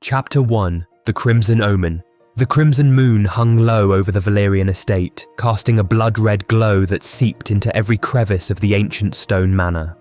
Chapter 1. The Crimson Omen. The crimson moon hung low over the Valerian estate, casting a blood-red glow that seeped into every crevice of the ancient stone manor.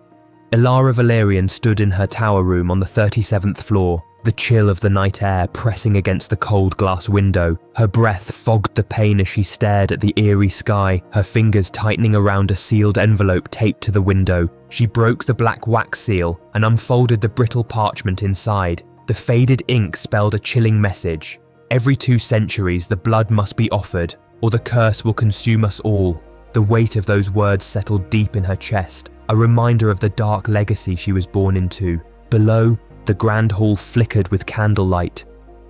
Elara Valerian stood in her tower room on the 37th floor, the chill of the night air pressing against the cold glass window. Her breath fogged the pain as she stared at the eerie sky, her fingers tightening around a sealed envelope taped to the window. She broke the black wax seal and unfolded the brittle parchment inside. The faded ink spelled a chilling message. Every 2 centuries the blood must be offered, or the curse will consume us all. The weight of those words settled deep in her chest, a reminder of the dark legacy she was born into. Below, the grand hall flickered with candlelight.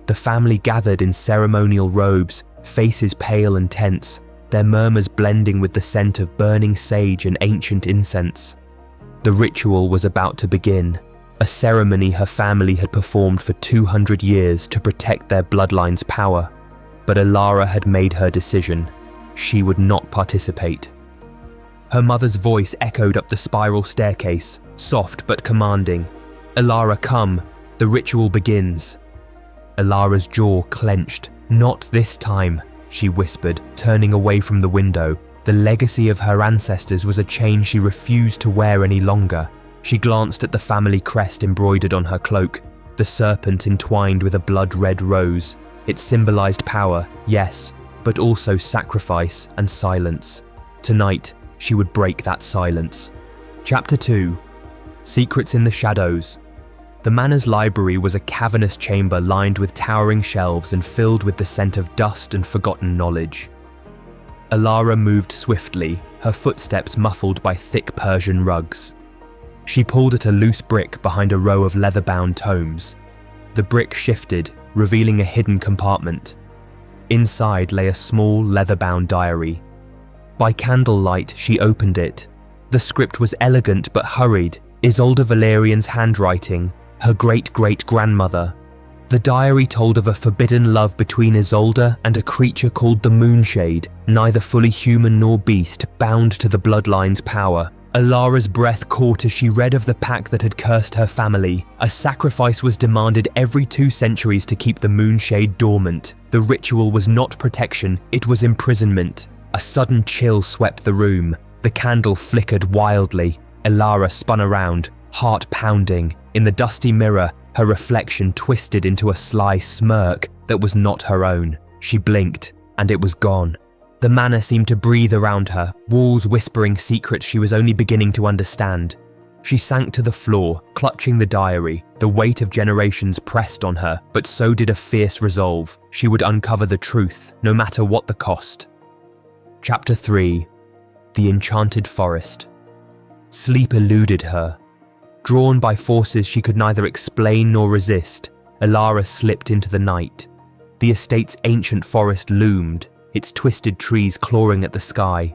The family gathered in ceremonial robes, faces pale and tense, their murmurs blending with the scent of burning sage and ancient incense. The ritual was about to begin, a ceremony her family had performed for 200 years to protect their bloodline's power. But Elara had made her decision. She would not participate. Her mother's voice echoed up the spiral staircase, soft but commanding. "Elara, come. The ritual begins." Elara's jaw clenched. "Not this time," she whispered, turning away from the window. The legacy of her ancestors was a chain she refused to wear any longer. She glanced at the family crest embroidered on her cloak, the serpent entwined with a blood-red rose. It symbolized power, yes, but also sacrifice and silence. Tonight, she would break that silence. Chapter 2. Secrets in the Shadows. The manor's library was a cavernous chamber lined with towering shelves and filled with the scent of dust and forgotten knowledge. Elara moved swiftly, her footsteps muffled by thick Persian rugs. She pulled at a loose brick behind a row of leather-bound tomes. The brick shifted, revealing a hidden compartment. Inside lay a small leather-bound diary. By candlelight, she opened it. The script was elegant but hurried, Isolde Valerian's handwriting, her great-great-grandmother. The diary told of a forbidden love between Isolde and a creature called the Moonshade, neither fully human nor beast, bound to the bloodline's power. Elara's breath caught as she read of the pact that had cursed her family. A sacrifice was demanded every 2 centuries to keep the Moonshade dormant. The ritual was not protection, it was imprisonment. A sudden chill swept the room. The candle flickered wildly. Elara spun around, heart pounding. In the dusty mirror, her reflection twisted into a sly smirk that was not her own. She blinked, and it was gone. The manor seemed to breathe around her, walls whispering secrets she was only beginning to understand. She sank to the floor, clutching the diary. The weight of generations pressed on her, but so did a fierce resolve. She would uncover the truth, no matter what the cost. Chapter 3. The Enchanted Forest. Sleep eluded her. Drawn by forces she could neither explain nor resist, Elara slipped into the night. The estate's ancient forest loomed, its twisted trees clawing at the sky.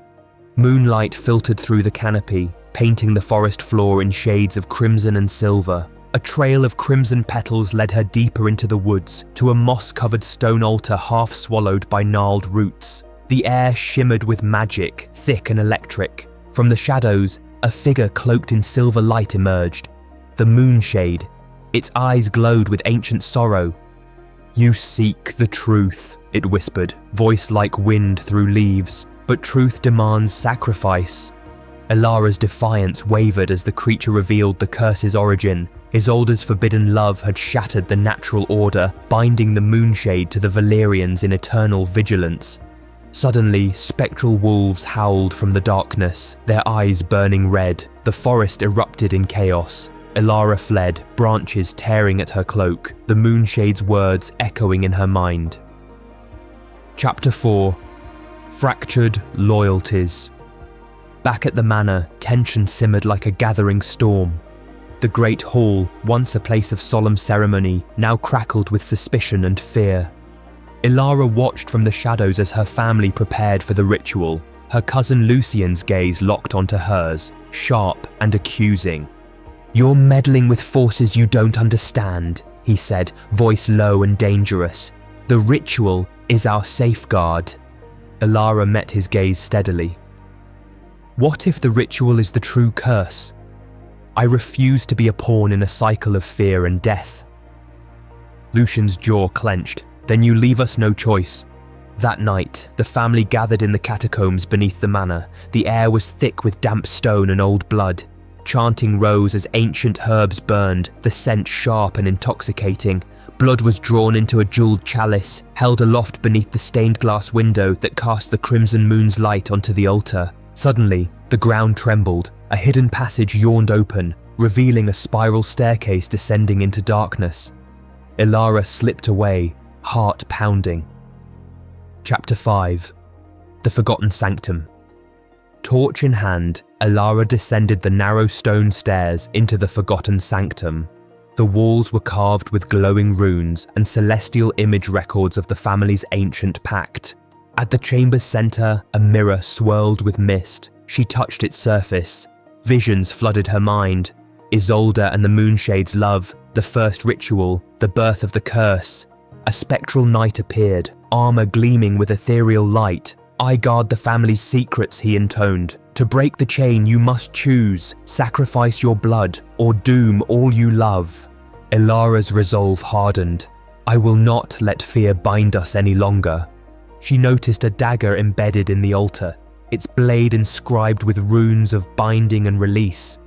Moonlight filtered through the canopy, painting the forest floor in shades of crimson and silver. A trail of crimson petals led her deeper into the woods, to a moss-covered stone altar half swallowed by gnarled roots. The air shimmered with magic, thick and electric. From the shadows, a figure cloaked in silver light emerged. The Moonshade. Its eyes glowed with ancient sorrow. "You seek the truth," it whispered, voice like wind through leaves. "But truth demands sacrifice." Elara's defiance wavered as the creature revealed the curse's origin. Isolde's forbidden love had shattered the natural order, binding the Moonshade to the Valerians in eternal vigilance. Suddenly, spectral wolves howled from the darkness, their eyes burning red. The forest erupted in chaos. Elara fled, branches tearing at her cloak, the Moonshade's words echoing in her mind. Chapter 4. Fractured Loyalties. Back at the manor, tension simmered like a gathering storm. The great hall, once a place of solemn ceremony, now crackled with suspicion and fear. Elara watched from the shadows as her family prepared for the ritual. Her cousin Lucian's gaze locked onto hers, sharp and accusing. "You're meddling with forces you don't understand," he said, voice low and dangerous. "The ritual is our safeguard." Elara met his gaze steadily. "What if the ritual is the true curse? I refuse to be a pawn in a cycle of fear and death." Lucian's jaw clenched. "Then you leave us no choice." That night, the family gathered in the catacombs beneath the manor. The air was thick with damp stone and old blood. Chanting rose as ancient herbs burned, the scent sharp and intoxicating. Blood was drawn into a jeweled chalice, held aloft beneath the stained glass window that cast the crimson moon's light onto the altar. Suddenly, the ground trembled. A hidden passage yawned open, revealing a spiral staircase descending into darkness. Elara slipped away, heart pounding. Chapter 5. The Forgotten Sanctum. Torch in hand, Elara descended the narrow stone stairs into the Forgotten Sanctum. The walls were carved with glowing runes and celestial image records of the family's ancient pact. At the chamber's center, a mirror swirled with mist. She touched its surface. Visions flooded her mind. Isolde and the Moonshade's love, the first ritual, the birth of the curse. A spectral knight appeared, armor gleaming with ethereal light. "I guard the family's secrets," he intoned. "To break the chain you must choose, sacrifice your blood, or doom all you love." Elara's resolve hardened. "I will not let fear bind us any longer." She noticed a dagger embedded in the altar, its blade inscribed with runes of binding and release.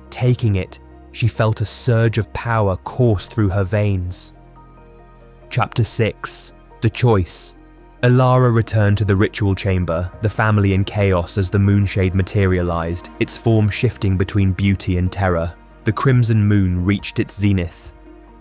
Taking it, she felt a surge of power course through her veins. Chapter 6. The Choice. Elara returned to the ritual chamber, the family in chaos as the Moonshade materialized, its form shifting between beauty and terror. The crimson moon reached its zenith.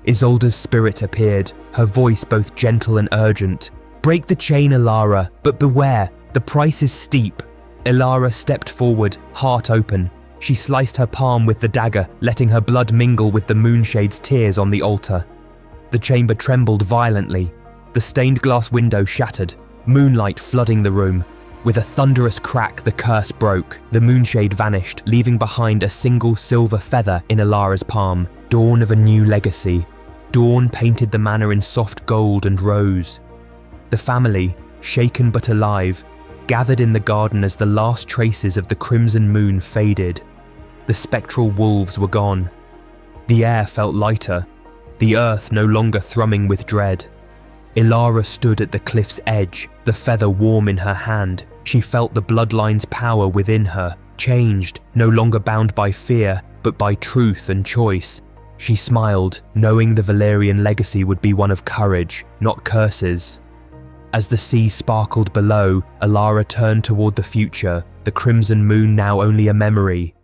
Isolde's spirit appeared, her voice both gentle and urgent. "Break the chain, Elara, but beware, the price is steep." Elara stepped forward, heart open. She sliced her palm with the dagger, letting her blood mingle with the Moonshade's tears on the altar. The chamber trembled violently. The stained glass window shattered, moonlight flooding the room. With a thunderous crack, the curse broke. The Moonshade vanished, leaving behind a single silver feather in Elara's palm. Dawn of a new legacy. Dawn painted the manor in soft gold and rose. The family, shaken but alive, gathered in the garden as the last traces of the crimson moon faded. The spectral wolves were gone. The air felt lighter, the earth no longer thrumming with dread. Elara stood at the cliff's edge, the feather warm in her hand. She felt the bloodline's power within her, changed, no longer bound by fear, but by truth and choice. She smiled, knowing the Valerian legacy would be one of courage, not curses. As the sea sparkled below, Elara turned toward the future, the crimson moon now only a memory,